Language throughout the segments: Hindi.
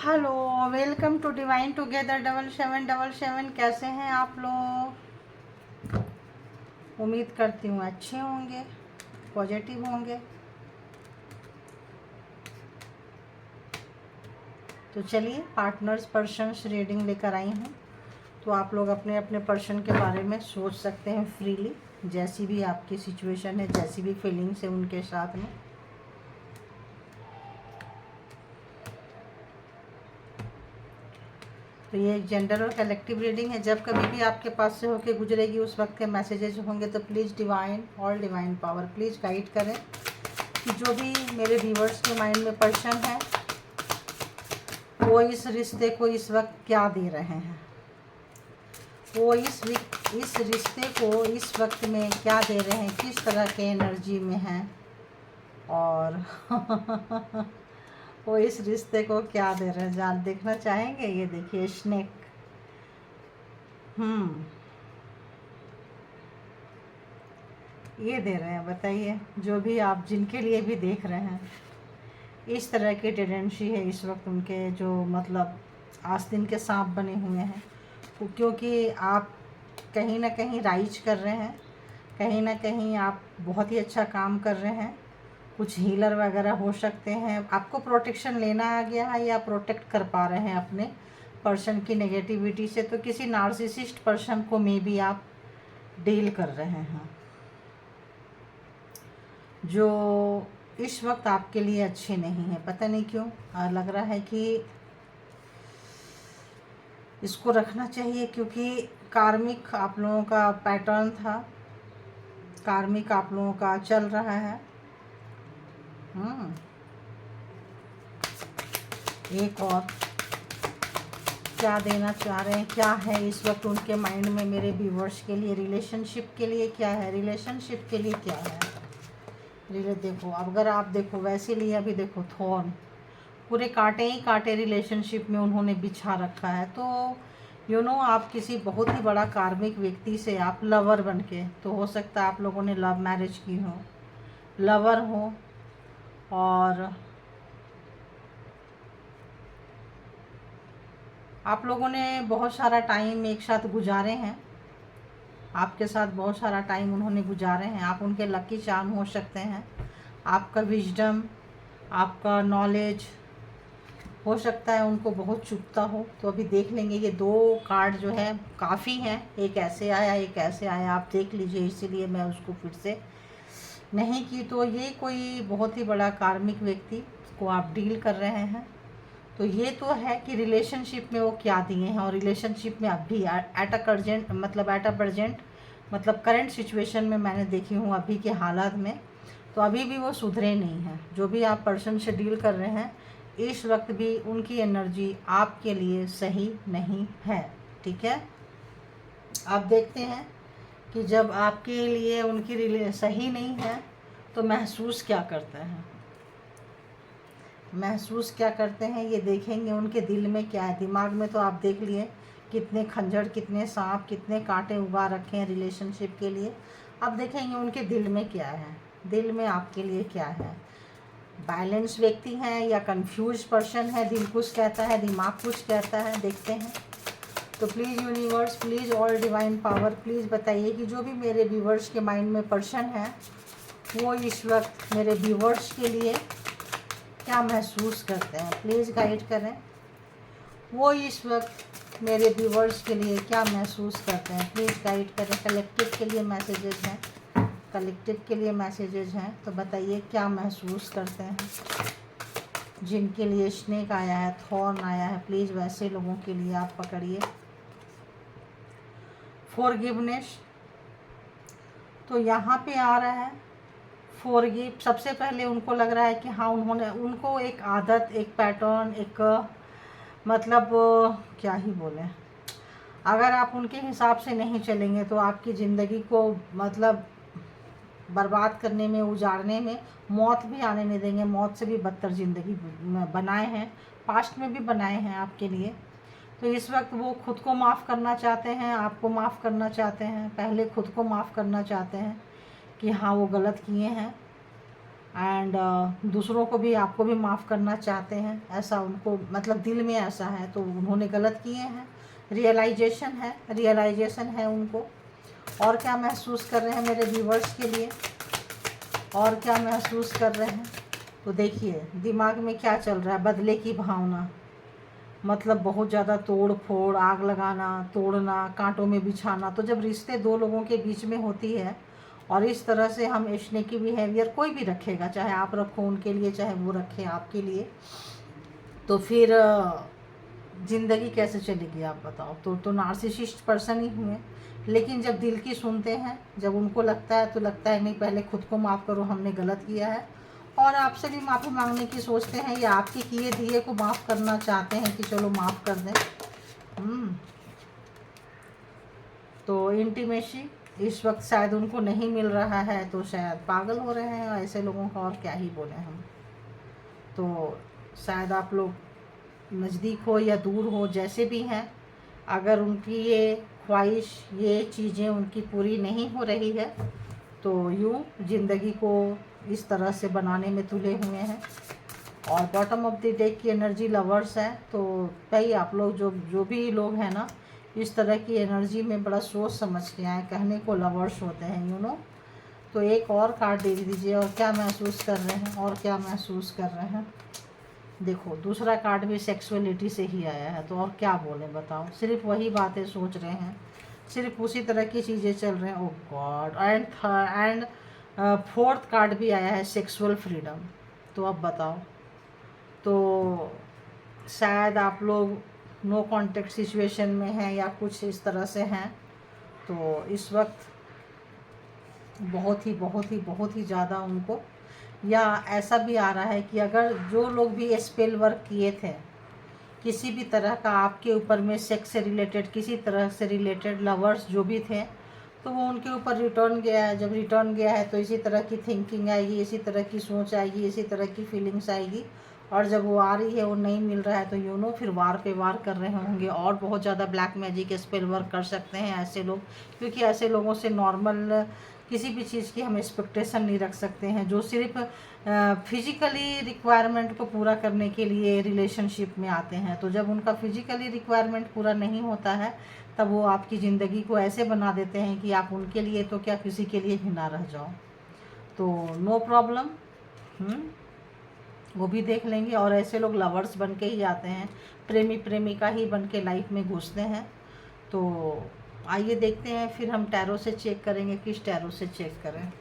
Hello, welcome to Divine Together 7777। कैसे हैं आप लोग? उम्मीद करती हूँ अच्छे होंगे, पॉजिटिव होंगे। तो चलिए पार्टनर्स पर्सन्स रीडिंग लेकर आई हूँ। तो आप लोग अपने अपने पर्सन के बारे में सोच सकते हैं फ्रीली, जैसी भी आपकी सिचुएशन है, जैसी भी फीलिंग्स है उनके साथ में। तो ये एक जेंडर और कलेक्टिव रीडिंग है। जब कभी भी आपके पास से होके गुजरेगी उस वक्त के मैसेजेस होंगे, तो प्लीज़ डिवाइन और डिवाइन पावर प्लीज़ गाइड करें कि जो भी मेरे व्यूअर्स के माइंड में पर्सन है वो इस रिश्ते को इस वक्त क्या दे रहे हैं, वो इस रिश्ते को इस वक्त में क्या दे रहे हैं, किस तरह के एनर्जी में हैं, और वो इस रिश्ते को क्या दे रहे हैं जान देखना चाहेंगे। ये देखिए स्नेक। ये दे रहे हैं, बताइए। जो भी आप जिनके लिए भी देख रहे हैं, इस तरह की टेंडेंसी है इस वक्त उनके, जो मतलब आस्तीन के सांप बने हुए हैं, क्योंकि आप कहीं ना कहीं राइज कर रहे हैं, कहीं ना कहीं आप बहुत ही अच्छा काम कर रहे हैं। कुछ हीलर वगैरह हो सकते हैं, आपको प्रोटेक्शन लेना आ गया है या प्रोटेक्ट कर पा रहे हैं अपने पर्सन की नेगेटिविटी से। तो किसी नार्सिसिस्ट पर्सन को मे भी आप डील कर रहे हैं, जो इस वक्त आपके लिए अच्छे नहीं है। पता नहीं क्यों लग रहा है कि इसको रखना चाहिए, क्योंकि कार्मिक आप लोगों का पैटर्न था, कार्मिक आप लोगों का चल रहा है। एक और क्या देना चाह रहे हैं, क्या है इस वक्त उनके माइंड में मेरे व्यूअर्स के लिए, रिलेशनशिप के लिए क्या है, रिलेशनशिप के लिए क्या है। देखो, अगर आप देखो वैसे लिए अभी देखो थॉर्न, पूरे कांटे ही कांटे रिलेशनशिप में उन्होंने बिछा रखा है। तो आप किसी बहुत ही बड़ा कार्मिक व्यक्ति से आप लवर बन के, तो हो सकता है आप लोगों ने लव मैरिज की हो, लवर हो, और आप लोगों ने बहुत सारा टाइम एक साथ गुजारे हैं, आपके साथ बहुत सारा टाइम उन्होंने गुजारे हैं। आप उनके लकी चार्म हो सकते हैं, आपका विजडम, आपका नॉलेज हो सकता है उनको बहुत चुभता हो। तो अभी देख लेंगे, ये दो कार्ड जो है काफ़ी हैं, एक ऐसे आया एक ऐसे आया, आप देख लीजिए, इसीलिए मैं उसको फिर से नहीं की। तो ये कोई बहुत ही बड़ा कार्मिक व्यक्ति को आप डील कर रहे हैं। तो ये तो है कि रिलेशनशिप में वो क्या दिए हैं, और रिलेशनशिप में अभी एट अ प्रेजेंट मतलब करंट सिचुएशन में मैंने देखी हूँ अभी के हालात में, तो अभी भी वो सुधरे नहीं हैं। जो भी आप पर्सन से डील कर रहे हैं इस वक्त भी उनकी एनर्जी आपके लिए सही नहीं है, ठीक है। आप देखते हैं कि जब आपके लिए उनकी सही नहीं है तो महसूस क्या करते हैं, महसूस क्या करते हैं ये देखेंगे। उनके दिल में क्या है, दिमाग में तो आप देख लिए कितने खंजर, कितने सांप, कितने कांटे उगा रखे हैं रिलेशनशिप के लिए। अब देखेंगे उनके दिल में क्या है, दिल में आपके लिए क्या है। बैलेंस व्यक्ति हैं या कंफ्यूज पर्सन है, दिल कुछ कहता है दिमाग कुछ कहता है, देखते हैं। तो please universe, please all divine power, please बताइए कि जो भी मेरे व्यूवर्स के माइंड में पर्सन है वो इस वक्त मेरे व्यूवर्स के लिए क्या महसूस करते हैं, प्लीज़ गाइड करें। वो इस वक्त मेरे व्यूवर्स के लिए क्या महसूस करते हैं, प्लीज़ गाइड करें। कलेक्टिव के लिए मैसेजेस हैं, कलेक्टिव के लिए मैसेजेस हैं, तो बताइए क्या महसूस करते हैं। जिनके लिए स्नेक आया है, थॉर्न आया है, प्लीज़ वैसे लोगों के लिए आप पकड़िए। फॉरगिवनेस, तो यहाँ पे आ रहा है फॉरगिव। सबसे पहले उनको लग रहा है कि हाँ उनको एक आदत, एक पैटर्न, एक मतलब क्या ही बोले, अगर आप उनके हिसाब से नहीं चलेंगे तो आपकी ज़िंदगी को मतलब बर्बाद करने में, उजाड़ने में, मौत भी आने नहीं देंगे। मौत से भी बदतर ज़िंदगी बनाए हैं, पास्ट में भी बनाए हैं आपके लिए। तो इस वक्त वो खुद को माफ़ करना चाहते हैं, आपको माफ़ करना चाहते हैं। पहले खुद को माफ़ करना चाहते हैं कि हाँ वो गलत किए हैं, एंड दूसरों को भी, आपको भी माफ़ करना चाहते हैं, ऐसा उनको मतलब दिल में ऐसा है, तो उन्होंने गलत किए हैं, रियलाइजेशन है उनको। और क्या महसूस कर रहे हैं मेरे व्यूवर्स के लिए, और क्या महसूस कर रहे हैं? तो देखिए दिमाग में क्या चल रहा है, बदले की भावना, मतलब बहुत ज़्यादा तोड़ फोड़, आग लगाना, तोड़ना, कांटों में बिछाना। तो जब रिश्ते दो लोगों के बीच में होती है और इस तरह से हम स्नेकी बिहेवियर कोई भी रखेगा, चाहे आप रखो उनके लिए, चाहे वो रखे आपके लिए, तो फिर ज़िंदगी कैसे चलेगी आप बताओ। तो नार्सिसिस्ट पर्सन ही हुए। लेकिन जब दिल की सुनते हैं, जब उनको लगता है, तो लगता है नहीं, पहले खुद को माफ़ करो, हमने गलत किया है, और आपसे भी माफ़ी मांगने की सोचते हैं, या आपके किए दिए को माफ़ करना चाहते हैं कि चलो माफ़ कर दें। तो इंटीमेसी इस वक्त शायद उनको नहीं मिल रहा है, तो शायद पागल हो रहे हैं, ऐसे लोगों का और क्या ही बोले हम। तो शायद आप लोग नज़दीक हो या दूर हो, जैसे भी हैं, अगर उनकी ये ख्वाहिश, ये चीज़ें उनकी पूरी नहीं हो रही है, तो यूँ ज़िंदगी को इस तरह से बनाने में तुले हुए हैं। और बॉटम ऑफ द डेक की एनर्जी लवर्स है। तो भाई आप लोग जो भी लोग हैं ना, इस तरह की एनर्जी में बड़ा सोच समझ के आए, कहने को लवर्स होते हैं, यू नो। तो एक और कार्ड दे दीजिए, और क्या महसूस कर रहे हैं, और क्या महसूस कर रहे हैं। देखो दूसरा कार्ड भी सेक्सुअलिटी से ही आया है, तो और क्या बोलें बताओ, सिर्फ वही बातें सोच रहे हैं, सिर्फ उसी तरह की चीज़ें चल रहे हैं। ओ गॉड। एंड फोर्थ कार्ड भी आया है, सेक्सुअल फ्रीडम। तो अब बताओ, तो शायद आप लोग नो कांटेक्ट सिचुएशन में हैं, या कुछ इस तरह से हैं। तो इस वक्त बहुत ही ज़्यादा उनको, या ऐसा भी आ रहा है कि अगर जो लोग भी स्पेल वर्क किए थे किसी भी तरह का आपके ऊपर में, सेक्स से रिलेटेड, किसी तरह से रिलेटेड, लवर्स जो भी थे, तो वो उनके ऊपर रिटर्न गया है। जब रिटर्न गया है तो इसी तरह की थिंकिंग आएगी, इसी तरह की सोच आएगी, इसी तरह की फीलिंग्स आएगी। और जब वो आ रही है, वो नहीं मिल रहा है, तो यू नो फिर वार पे वार कर रहे होंगे, और बहुत ज़्यादा ब्लैक मैजिक स्पेल वर्क कर सकते हैं ऐसे लोग। क्योंकि ऐसे लोगों से नॉर्मल किसी भी चीज़ की हम एक्सपेक्टेशन नहीं रख सकते हैं, जो सिर्फ फिजिकली रिक्वायरमेंट को पूरा करने के लिए रिलेशनशिप में आते हैं। तो जब उनका फिजिकली रिक्वायरमेंट पूरा नहीं होता है, तब वो आपकी ज़िंदगी को ऐसे बना देते हैं कि आप उनके लिए तो क्या, किसी के लिए भी ना रह जाओ। तो नो प्रॉब्लम, वो भी देख लेंगे। और ऐसे लोग लवर्स बन के ही आते हैं, प्रेमी प्रेमिका ही बन के लाइफ में घुसते हैं। तो आइए देखते हैं, फिर हम टैरो से चेक करेंगे, किस टैरो से चेक करें।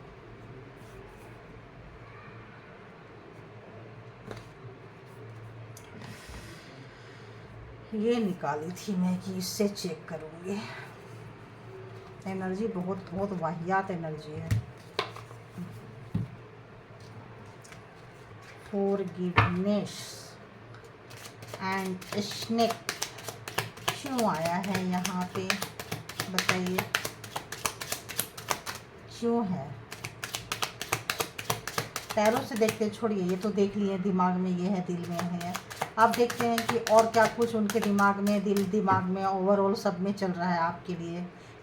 ये निकाली थी मैं कि इससे चेक करूँगी। एनर्जी बहुत वाहियात एनर्जी है। फॉरगिवनेस एंड स्नेक क्यों आया है यहाँ पे, बताइए क्यों है। पैरों से देखते, छोड़िए, ये तो देख लिए, दिमाग में ये है, दिल में है। अब देखते हैं कि और क्या कुछ उनके दिमाग में, दिमाग में, ओवरऑल सब में चल रहा है आपके लिए,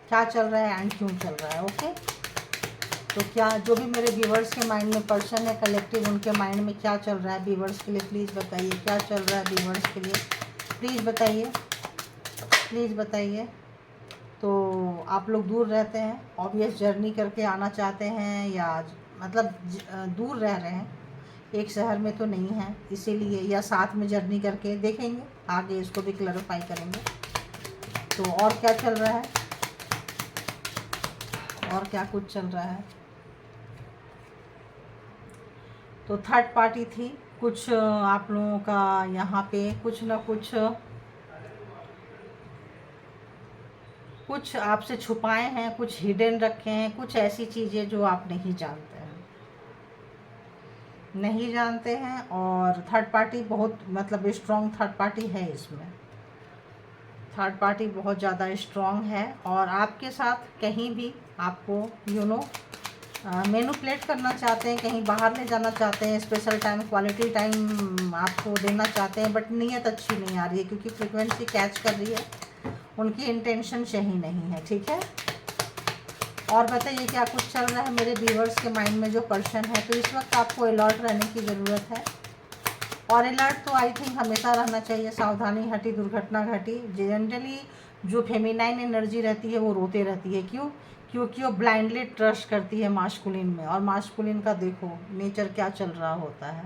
क्या चल रहा है एंड क्यों चल रहा है। ओके, तो क्या जो भी मेरे व्यूवर्स के माइंड में पर्सन है, कलेक्टिव, उनके माइंड में क्या चल रहा है व्यूवर्स के लिए, प्लीज़ बताइए, क्या चल रहा है व्यूवर्स के लिए, प्लीज़ बताइए, प्लीज़ बताइए। तो आप लोग दूर रहते हैं, ऑब्वियस जर्नी करके आना चाहते हैं, या मतलब दूर रह रहे हैं, एक शहर में तो नहीं है इसीलिए, या साथ में जर्नी करके, देखेंगे आगे, इसको भी क्लैरिफाई करेंगे। तो और क्या चल रहा है, और क्या कुछ चल रहा है। तो थर्ड पार्टी थी कुछ आप लोगों का यहाँ पे, कुछ ना कुछ आपसे छुपाए हैं, कुछ हिडन रखे हैं, कुछ ऐसी चीज़ें जो आप नहीं जानते हैं, और थर्ड पार्टी बहुत मतलब स्ट्रॉन्ग थर्ड पार्टी है इसमें। थर्ड पार्टी बहुत ज़्यादा स्ट्रॉन्ग है, और आपके साथ कहीं भी आपको यू नो मैनिपुलेट करना चाहते हैं, कहीं बाहर ले जाना चाहते हैं, स्पेशल टाइम, क्वालिटी टाइम आपको देना चाहते हैं, बट नीयत अच्छी नहीं आ रही है, क्योंकि फ्रीक्वेंसी कैच कर रही है, उनकी इंटेंशन सही नहीं है। ठीक है, और बताइए क्या कुछ चल रहा है मेरे व्यूअर्स के माइंड में जो पर्सन है। तो इस वक्त आपको अलर्ट रहने की ज़रूरत है, और अलर्ट तो आई थिंक हमेशा रहना चाहिए। सावधानी हटी दुर्घटना घटी। जनरली जो फेमिनाइन एनर्जी रहती है वो रोते रहती है, क्यों? क्योंकि वो ब्लाइंडली ट्रस्ट करती है मास्कुलिन में, और मास्कुलिन का देखो नेचर क्या चल रहा होता है।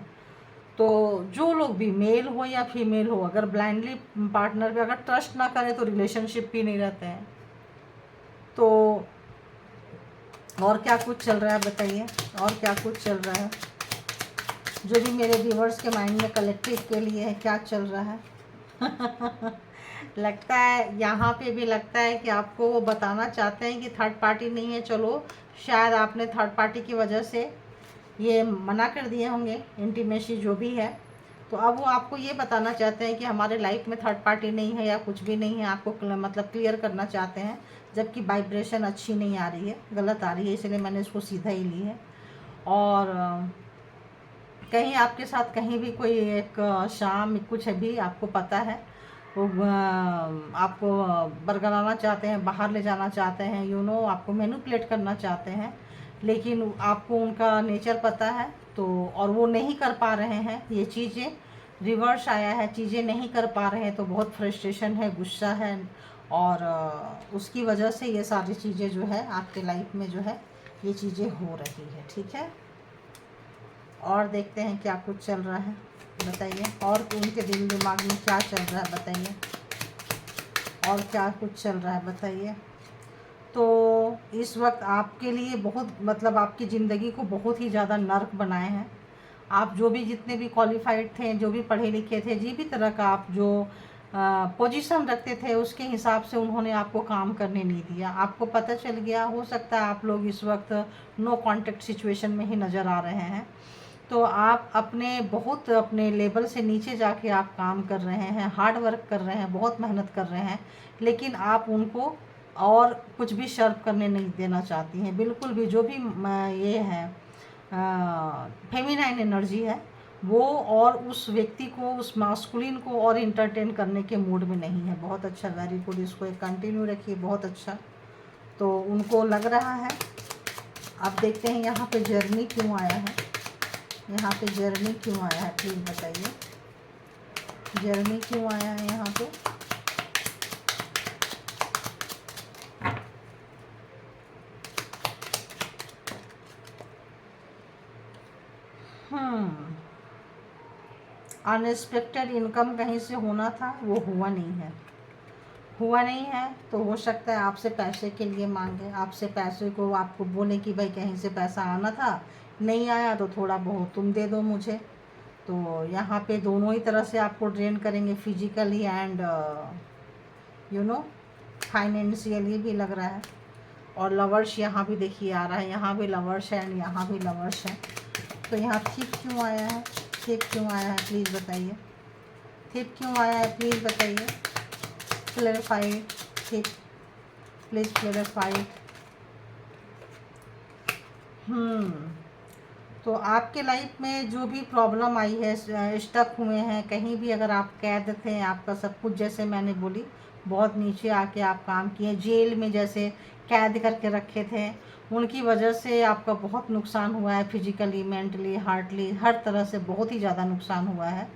तो जो लोग भी मेल हो या फीमेल हो, अगर ब्लाइंडली पार्टनर पे अगर ट्रस्ट ना करे तो रिलेशनशिप भी नहीं रहते हैं। तो और क्या कुछ चल रहा है बताइए, और क्या कुछ चल रहा है जो भी मेरे व्यूवर्स के माइंड में कलेक्टिव के लिए है, क्या चल रहा है? लगता है यहाँ पे भी लगता है कि आपको वो बताना चाहते हैं कि थर्ड पार्टी नहीं है। चलो शायद आपने थर्ड पार्टी की वजह से ये मना कर दिए होंगे इंटीमेसी जो भी है, तो अब वो आपको ये बताना चाहते हैं कि हमारे लाइफ में थर्ड पार्टी नहीं है या कुछ भी नहीं है। आपको मतलब क्लियर करना चाहते हैं, जबकि वाइब्रेशन अच्छी नहीं आ रही है, गलत आ रही है, इसलिए मैंने इसको सीधा ही ली है। और कहीं आपके साथ कहीं भी कोई एक शाम कुछ भी आपको पता है, वो आपको बरगलाना चाहते हैं, बाहर ले जाना चाहते हैं, आपको मैनिपुलेट करना चाहते हैं, लेकिन आपको उनका नेचर पता है। तो और वो नहीं कर पा रहे हैं, ये चीज़ें रिवर्स आया है, चीज़ें नहीं कर पा रहे हैं, तो बहुत फ्रस्ट्रेशन है, गुस्सा है, और उसकी वजह से ये सारी चीज़ें जो है आपके लाइफ में जो है ये चीज़ें हो रही है। ठीक है, और देखते हैं क्या कुछ चल रहा है बताइए, और उनके दिल दिमाग में क्या चल रहा है बताइए, और क्या कुछ चल रहा है बताइए। तो इस वक्त आपके लिए बहुत मतलब आपकी ज़िंदगी को बहुत ही ज़्यादा नर्क बनाए हैं। आप जो भी जितने भी क्वालिफाइड थे, जो भी पढ़े लिखे थे, जी भी तरह का आप जो पोजीशन रखते थे, उसके हिसाब से उन्होंने आपको काम करने नहीं दिया। आपको पता चल गया, हो सकता है आप लोग इस वक्त नो कांटेक्ट सिचुएशन में ही नज़र आ रहे हैं। तो आप बहुत अपने लेवल से नीचे जाके आप काम कर रहे हैं, हार्ड वर्क कर रहे हैं, बहुत मेहनत कर रहे हैं, लेकिन आप उनको और कुछ भी सर्व करने नहीं देना चाहती हैं बिल्कुल भी। जो भी ये है फेमिनाइन एनर्जी है वो, और उस व्यक्ति को, उस मास्कुलिन को और इंटरटेन करने के मूड में नहीं है। बहुत अच्छा, वेरी गुड, इसको एक कंटिन्यू रखिए, बहुत अच्छा। तो उनको लग रहा है, अब देखते हैं यहाँ पे जर्नी क्यों आया है, यहाँ पे जर्नी क्यों आया है, प्लीज़ बताइए जर्नी क्यों आया है यहाँ पे। अनएक्सपेक्टेड इनकम कहीं से होना था, वो हुआ नहीं है, हुआ नहीं है। तो हो सकता है आपसे पैसे के लिए मांगे, आपसे पैसे को आपको बोले कि भाई कहीं से पैसा आना था, नहीं आया तो थोड़ा बहुत तुम दे दो मुझे। तो यहाँ पे दोनों ही तरह से आपको ड्रेन करेंगे, फिजिकली एंड फाइनेंशियली भी लग रहा है। और लवर्स यहाँ भी देखिए आ रहा है, यहाँ भी लवर्स है एंड यहाँ भी लवर्स है। तो यहाँ थिप क्यों आया है, थिप क्यों आया है, प्लीज़ बताइए, थिप क्यों आया है, प्लीज़ बताइए, क्लैरिफाइड थिप, प्लीज़ क्लैरिफाइड। तो आपके लाइफ में जो भी प्रॉब्लम आई है, स्टक हुए हैं कहीं भी, अगर आप कैद थे, आपका सब कुछ जैसे मैंने बोली बहुत नीचे आके आप काम किए, जेल में जैसे कैद करके रखे थे, उनकी वजह से आपका बहुत नुकसान हुआ है, फिजिकली, मेंटली, हार्टली, हर तरह से बहुत ही ज़्यादा नुकसान हुआ है।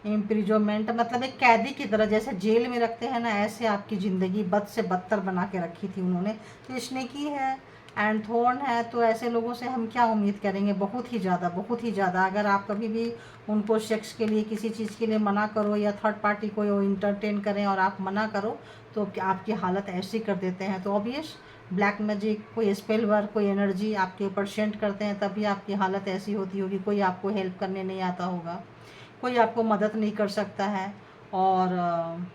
इम्प्रिजनमेंट मतलब एक कैदी की तरह, जैसे जेल में रखते हैं ना, ऐसे आपकी ज़िंदगी बद से बदतर बना के रखी थी उन्होंने। तो इसने की है एंड थॉर्न है, तो ऐसे लोगों से हम क्या उम्मीद करेंगे, बहुत ही ज़्यादा, बहुत ही ज़्यादा। अगर आप कभी भी उनको सेक्स के लिए, किसी चीज़ के लिए मना करो, या थर्ड पार्टी को इंटरटेन करें और आप मना करो, तो आपकी हालत ऐसी कर देते हैं। तो ऑब्वियस ब्लैक मैजिक, कोई स्पेल वर्क, कोई एनर्जी आपके ऊपर सेंड करते हैं, तभी आपकी हालत ऐसी होती होगी। कोई आपको हेल्प करने नहीं आता होगा, कोई आपको मदद नहीं कर सकता है, और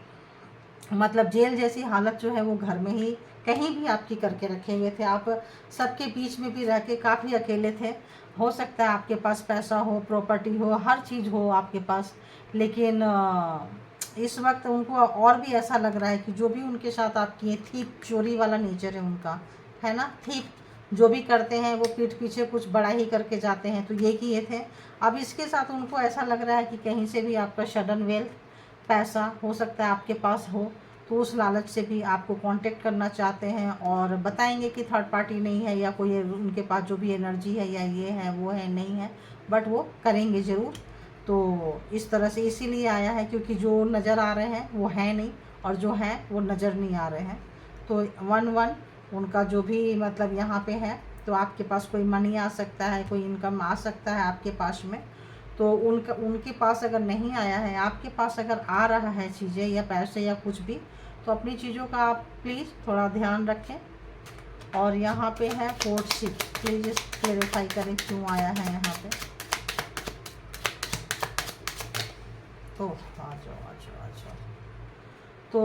मतलब जेल जैसी हालत जो है वो घर में ही कहीं भी आपकी करके रखे हुए थे। आप सबके बीच में भी रह के काफ़ी अकेले थे। हो सकता है आपके पास पैसा हो, प्रॉपर्टी हो, हर चीज़ हो आपके पास, लेकिन इस वक्त उनको और भी ऐसा लग रहा है कि जो भी उनके साथ आप किए, थीप, चोरी वाला नेचर है उनका, है ना, थीप जो भी करते हैं वो पीठ पीछे कुछ बड़ा ही करके जाते हैं, तो ये किए थे। अब इसके साथ उनको ऐसा लग रहा है कि कहीं से भी आपका सडन वेल्थ, पैसा हो सकता है आपके पास हो, तो उस लालच से भी आपको कांटेक्ट करना चाहते हैं और बताएंगे कि थर्ड पार्टी नहीं है या कोई उनके पास जो भी एनर्जी है या ये है वो है नहीं है, बट वो करेंगे ज़रूर। तो इस तरह से इसीलिए आया है क्योंकि जो नज़र आ रहे हैं वो है नहीं और जो है वो नज़र नहीं आ रहे हैं। तो 1-1 उनका जो भी मतलब यहाँ पे है, तो आपके पास कोई मनी आ सकता है, कोई इनकम आ सकता है आपके पास में। तो उनके पास अगर नहीं आया है, आपके पास अगर आ रहा है चीज़ें या पैसे या कुछ भी, तो अपनी चीज़ों का आप प्लीज़ थोड़ा ध्यान रखें। और यहाँ पे है 4-6, प्लीज़ क्लेरिफाई करें क्यों आया है यहाँ पे। तो आ जाओ। तो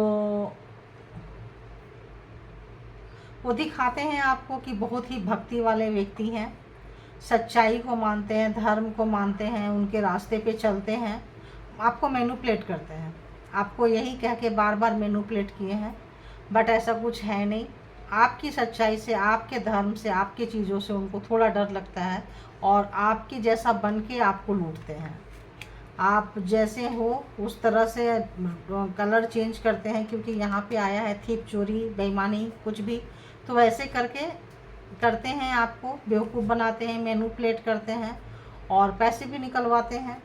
वो दिखाते हैं आपको कि बहुत ही भक्ति वाले व्यक्ति हैं, सच्चाई को मानते हैं, धर्म को मानते हैं, उनके रास्ते पे चलते हैं। आपको मैनिपुलेट करते हैं, आपको यही कह के बार बार मैनिपुलेट किए हैं, बट ऐसा कुछ है नहीं। आपकी सच्चाई से, आपके धर्म से, आपके चीज़ों से उनको थोड़ा डर लगता है और आपके जैसा बन के आपको लूटते हैं। आप जैसे हो उस तरह से कलर चेंज करते हैं, क्योंकि यहाँ पे आया है थीप, चोरी, बेईमानी, कुछ भी, तो वैसे करके करते हैं, आपको बेवकूफ़ बनाते हैं, मैनिपुलेट करते हैं और पैसे भी निकलवाते हैं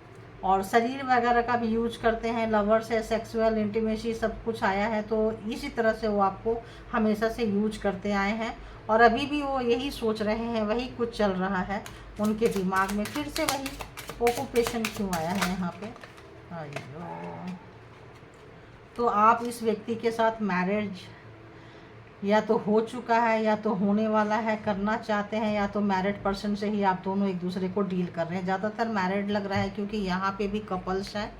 और शरीर वगैरह का भी यूज करते हैं। लवर से सेक्सुअल इंटीमेसी सब कुछ आया है, तो इसी तरह से वो आपको हमेशा से यूज करते आए हैं और अभी भी वो यही सोच रहे हैं, वही कुछ चल रहा है उनके दिमाग में। फिर से वही ऑक्यूपेशन क्यों आया है यहाँ पे, अयो। तो आप इस व्यक्ति के साथ मैरिज या तो हो चुका है या तो होने वाला है, करना चाहते हैं, या तो मैरिड पर्सन से ही आप दोनों एक दूसरे को डील कर रहे हैं। ज़्यादातर मैरिड लग रहा है क्योंकि यहाँ पे भी कपल्स हैं,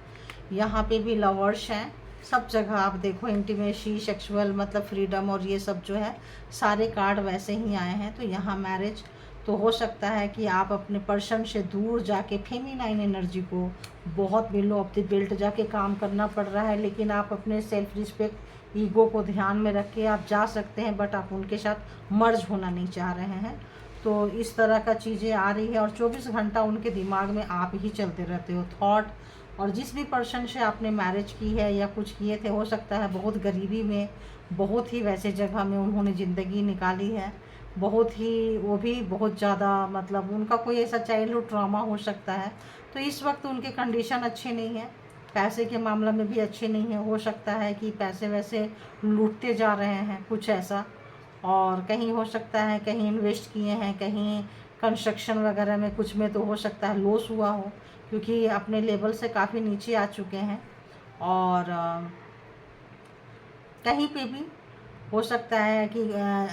यहाँ पे भी लवर्स हैं, सब जगह आप देखो इंटीमेसी, सेक्सुअल मतलब फ्रीडम और ये सब जो है सारे कार्ड वैसे ही आए हैं। तो यहाँ मैरिज तो हो सकता है कि आप अपने पर्सन से दूर जाके फेमिनाइन एनर्जी को बहुत बिलो ऑफ द बेल्ट जाके काम करना पड़ रहा है, लेकिन आप अपने सेल्फ रिस्पेक्ट, ईगो को ध्यान में रख के आप जा सकते हैं, बट आप उनके साथ मर्ज होना नहीं चाह रहे हैं। तो इस तरह का चीज़ें आ रही है और 24 घंटा उनके दिमाग में आप ही चलते रहते हो थॉट। और जिस भी पर्सन से आपने मैरिज की है या कुछ किए थे, हो सकता है बहुत गरीबी में, बहुत ही वैसे जगह में उन्होंने ज़िंदगी निकाली है, बहुत ही वो भी बहुत ज़्यादा मतलब उनका कोई ऐसा चाइल्डहुड ट्रॉमा हो सकता है। तो इस वक्त उनके कंडीशन अच्छे नहीं है, पैसे के मामले में भी अच्छे नहीं है। हो सकता है कि पैसे वैसे लूटते जा रहे हैं कुछ ऐसा, और कहीं हो सकता है कहीं इन्वेस्ट किए हैं, कहीं कंस्ट्रक्शन वगैरह में कुछ में, तो हो सकता है लॉस हुआ हो क्योंकि अपने लेवल से काफ़ी नीचे आ चुके हैं। और कहीं पे भी हो सकता है कि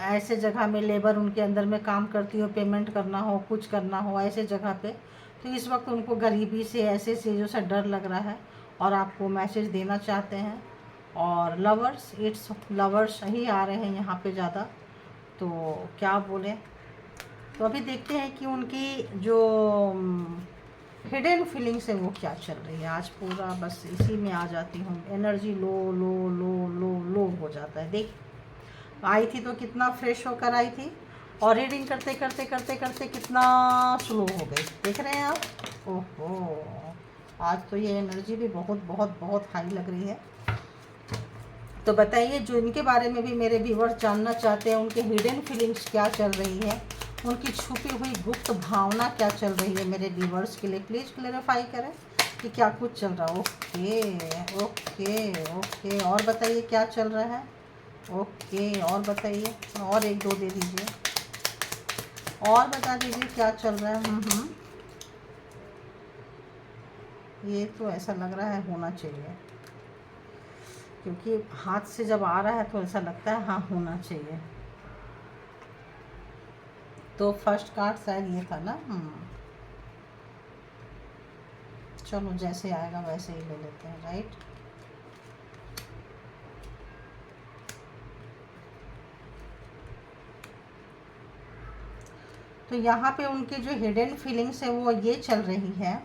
ऐसे जगह में लेबर उनके अंदर में काम करती हो, पेमेंट करना हो, कुछ करना हो ऐसे जगह पे। तो इस वक्त उनको गरीबी से, ऐसे चीज़ों से डर लग रहा है और आपको मैसेज देना चाहते हैं। और लवर्स, इट्स लवर्स ही आ रहे हैं यहाँ पे ज़्यादा, तो क्या बोले। तो अभी देखते हैं कि उनकी जो हिडन फीलिंग्स है वो क्या चल रही है। आज पूरा बस इसी में आ जाती हूँ, एनर्जी लो लो लो लो लो हो जाता है। देख आई थी तो कितना फ्रेश होकर आई थी और रीडिंग करते करते करते करते कितना स्लो हो गई, देख रहे हैं आप। ओहो, आज तो ये एनर्जी भी बहुत बहुत बहुत हाई लग रही है। तो बताइए, जो इनके बारे में भी मेरे व्यूअर्स जानना चाहते हैं, उनके हिडन फीलिंग्स क्या चल रही है, उनकी छुपी हुई गुप्त भावना क्या चल रही है, मेरे व्यूअर्स के लिए प्लीज़ क्लेरिफाई करें कि क्या कुछ चल रहा है। ओके ओके ओके, और बताइए क्या चल रहा है। ओके, और बताइए, और 1-2 दे दीजिए, और बता दीजिए क्या चल रहा है। ये तो ऐसा लग रहा है होना चाहिए, क्योंकि हाथ से जब आ रहा है तो ऐसा लगता है हाँ होना चाहिए। तो फर्स्ट कार्ड शायद ये था ना। चलो जैसे आएगा वैसे ही ले लेते हैं, राइट। तो यहाँ पे उनकी जो हिडन फीलिंग्स है वो ये चल रही है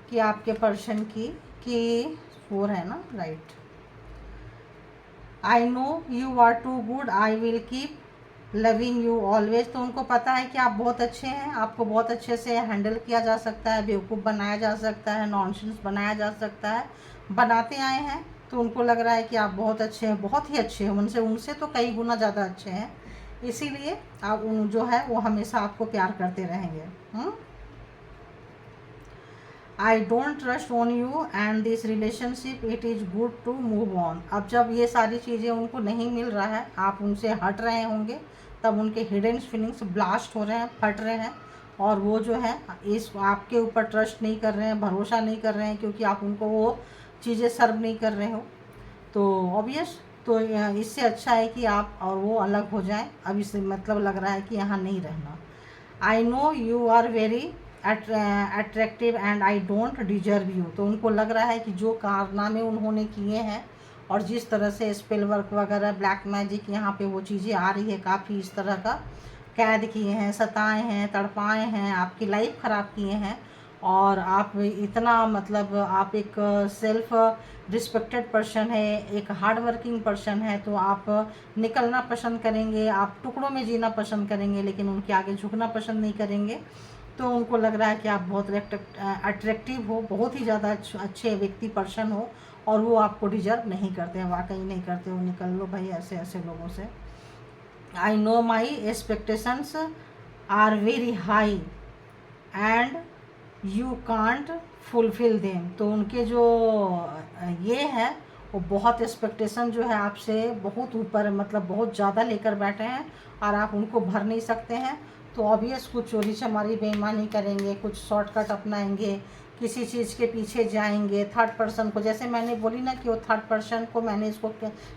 कि आपके पर्सन की, कि 4 है ना, right. I know you are too good, I will keep loving you always. तो उनको पता है कि आप बहुत अच्छे हैं, आपको बहुत अच्छे से हैंडल किया जा सकता है, बेवकूफ़ बनाया जा सकता है, नॉनसेंस बनाया जा सकता है, बनाते आए हैं तो उनको लग रहा है कि आप बहुत अच्छे हैं, बहुत ही अच्छे हैं, उनसे उनसे तो कई गुना ज़्यादा अच्छे हैं, इसीलिए आप उन जो है वो हमेशा आपको प्यार करते रहेंगे। I don't trust on you and this relationship, it is good to move on. अब जब ये सारी चीज़ें उनको नहीं मिल रहा है, आप उनसे हट रहे होंगे, तब उनके हिडन फीलिंग्स ब्लास्ट हो रहे हैं, फट रहे हैं, और वो जो है इस आपके ऊपर ट्रस्ट नहीं कर रहे हैं, भरोसा नहीं कर रहे हैं, क्योंकि आप उनको वो चीज़ें सर्व नहीं कर रहे हो। तो ऑब्वियस, तो इससे अच्छा है कि आप और वो अलग हो जाएं। अब इससे मतलब लग रहा है कि यहाँ नहीं रहना। I know you are very attractive and I don't deserve you. तो उनको लग रहा है कि जो कारनामे उन्होंने किए हैं और जिस तरह से स्पेल वर्क वगैरह, ब्लैक मैजिक, यहाँ पे वो चीज़ें आ रही है, काफ़ी इस तरह का कैद किए हैं, सताए हैं, तड़पाए हैं, आपकी लाइफ ख़राब किए हैं, और आप इतना मतलब आप एक सेल्फ रिस्पेक्टेड पर्सन है, एक हार्ड वर्किंग पर्सन है, तो आप निकलना पसंद करेंगे, आप टुकड़ों में जीना पसंद करेंगे, लेकिन उनके आगे झुकना पसंद नहीं करेंगे। तो उनको लग रहा है कि आप बहुत अट्रैक्टिव हो, बहुत ही ज़्यादा अच्छे व्यक्ति पर्सन हो, और वो आपको डिजर्व नहीं करते हैं, वाकई नहीं करते हो। निकल लो भाई ऐसे ऐसे लोगों से। I know my expectations are very high and you can't fulfil them. तो उनके जो ये है वो बहुत एक्सपेक्टेशन जो है आपसे बहुत ऊपर, मतलब बहुत ज़्यादा लेकर बैठे हैं, और आप उनको भर नहीं सकते हैं। तो ऑब्वियस कुछ चोरी चमारी बेईमानी करेंगे, कुछ शॉर्टकट अपनाएंगे, किसी चीज़ के पीछे जाएंगे, थर्ड पर्सन को, जैसे मैंने बोली ना कि वो थर्ड पर्सन को मैंने इसको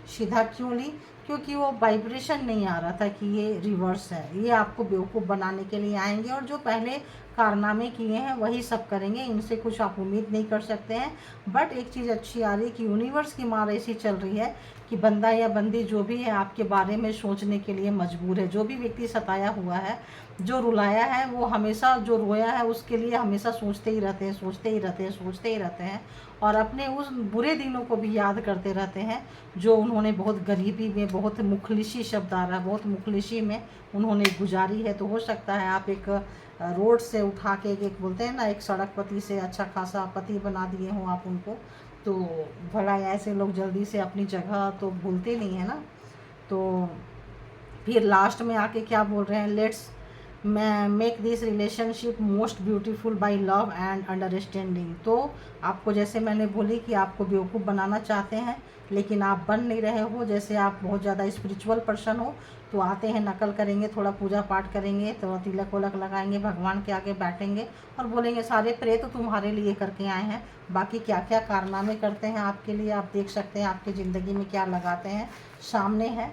सीधा क्यों ली, क्योंकि वो वाइब्रेशन नहीं आ रहा था कि ये रिवर्स है। ये आपको बेवकूफ़ बनाने के लिए आएंगे, और जो पहले कारनामे किए हैं वही सब करेंगे, इनसे कुछ आप उम्मीद नहीं कर सकते हैं। बट एक चीज़ अच्छी आ रही है कि यूनिवर्स की मार ऐसी चल रही है कि बंदा या बंदी जो भी है आपके बारे में सोचने के लिए मजबूर है। जो भी व्यक्ति सताया हुआ है, जो रुलाया है, वो हमेशा जो रोया है उसके लिए हमेशा सोचते ही रहते हैं, सोचते ही रहते हैं, सोचते ही रहते हैं, और अपने उस बुरे दिनों को भी याद करते रहते हैं जो उन्होंने बहुत गरीबी में, बहुत मुखलिसी शब्द आ रहा है, बहुत मुखलिसी में उन्होंने गुजारी है। तो हो सकता है आप एक रोड से उठा के एक बोलते हैं ना, एक सड़क पति से अच्छा खासा पति बना दिए हों आप उनको, तो भला ऐसे लोग जल्दी से अपनी जगह तो भूलते नहीं है ना। तो फिर लास्ट में आके क्या बोल रहे हैं, let's make this relationship most beautiful by love and understanding. तो आपको, जैसे मैंने बोली कि आपको बेवकूफ़ बनाना चाहते हैं, लेकिन आप बन नहीं रहे हो। जैसे आप बहुत ज़्यादा स्पिरिचुअल पर्सन हो, तो आते हैं, नकल करेंगे, थोड़ा पूजा पाठ करेंगे, थोड़ा तिलक वलक लगाएंगे, भगवान के आगे बैठेंगे और बोलेंगे सारे प्रे तो तुम्हारे लिए करके आए हैं, बाकी क्या क्या कारनामे करते हैं आपके लिए आप देख सकते हैं, आपकी ज़िंदगी में क्या लगाते हैं सामने है।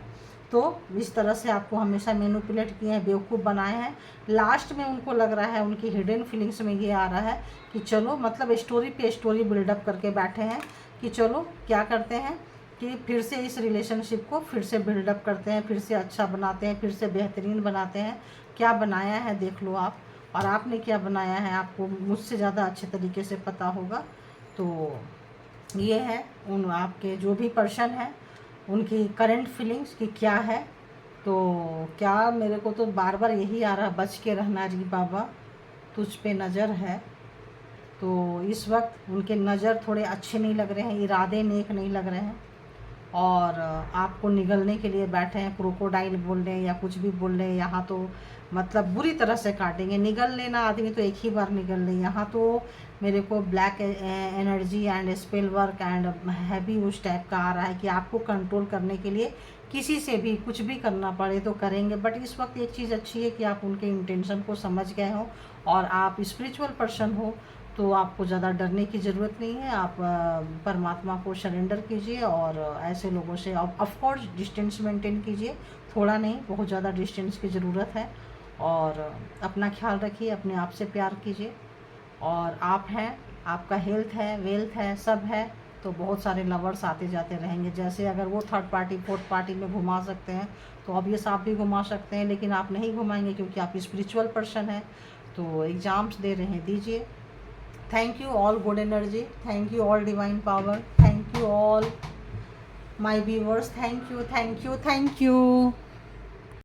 तो इस तरह से आपको हमेशा मैनिपुलेट किए हैं, बेवकूफ़ बनाए हैं। लास्ट में उनको लग रहा है, उनकी हिडन फीलिंग्स में ये आ रहा है कि चलो, मतलब स्टोरी पे स्टोरी बिल्डअप करके बैठे हैं कि चलो क्या करते हैं कि फिर से इस रिलेशनशिप को फिर से बिल्डअप करते हैं, फिर से अच्छा बनाते हैं, फिर से बेहतरीन बनाते हैं। क्या बनाया है देख लो आप, और आपने क्या बनाया है आपको मुझसे ज़्यादा अच्छे तरीके से पता होगा। तो ये है उन आपके जो भी पर्सन है उनकी करंट फीलिंग्स की क्या है। तो क्या, मेरे को तो बार बार यही आ रहा, बच के रहना री बाबा, तुझ पे नज़र है। तो इस वक्त उनके नज़र थोड़े अच्छे नहीं लग रहे हैं, इरादे नेक नहीं लग रहे हैं, और आपको निगलने के लिए बैठे हैं। क्रोकोडाइल बोल रहे हैं या कुछ भी बोल रहे हैं, यहाँ तो मतलब बुरी तरह से काटेंगे। निगल लेना आदमी तो एक ही बार निगल ले, यहाँ तो मेरे को black energy and spell work and heavy उस टाइप का आ रहा है कि आपको कंट्रोल करने के लिए किसी से भी कुछ भी करना पड़े तो करेंगे। बट इस वक्त एक चीज़ अच्छी है कि आप उनके इंटेंशन को समझ गए हो, और आप स्पिरिचुअल पर्सन हो, तो आपको ज़्यादा डरने की ज़रूरत नहीं है। आप परमात्मा को सरेंडर कीजिए, और ऐसे लोगों से ऑफ कोर्स डिस्टेंस मेंटेन कीजिए, थोड़ा नहीं बहुत ज़्यादा डिस्टेंस की ज़रूरत है। और अपना ख्याल रखिए, अपने आप से प्यार कीजिए, और आप हैं, आपका हेल्थ है, वेल्थ है, सब है, तो बहुत सारे लवर्स आते जाते रहेंगे। जैसे अगर वो थर्ड पार्टी फोर्थ पार्टी में घुमा सकते हैं, तो ऑब्वियस आप भी घुमा सकते हैं, लेकिन आप नहीं घुमाएंगे क्योंकि आप स्पिरिचुअल पर्सन हैं। तो एग्ज़ाम्स दे रहे हैं, दीजिए। Thank you all good energy, thank you all divine power, thank you all my viewers, thank you, thank you, thank you.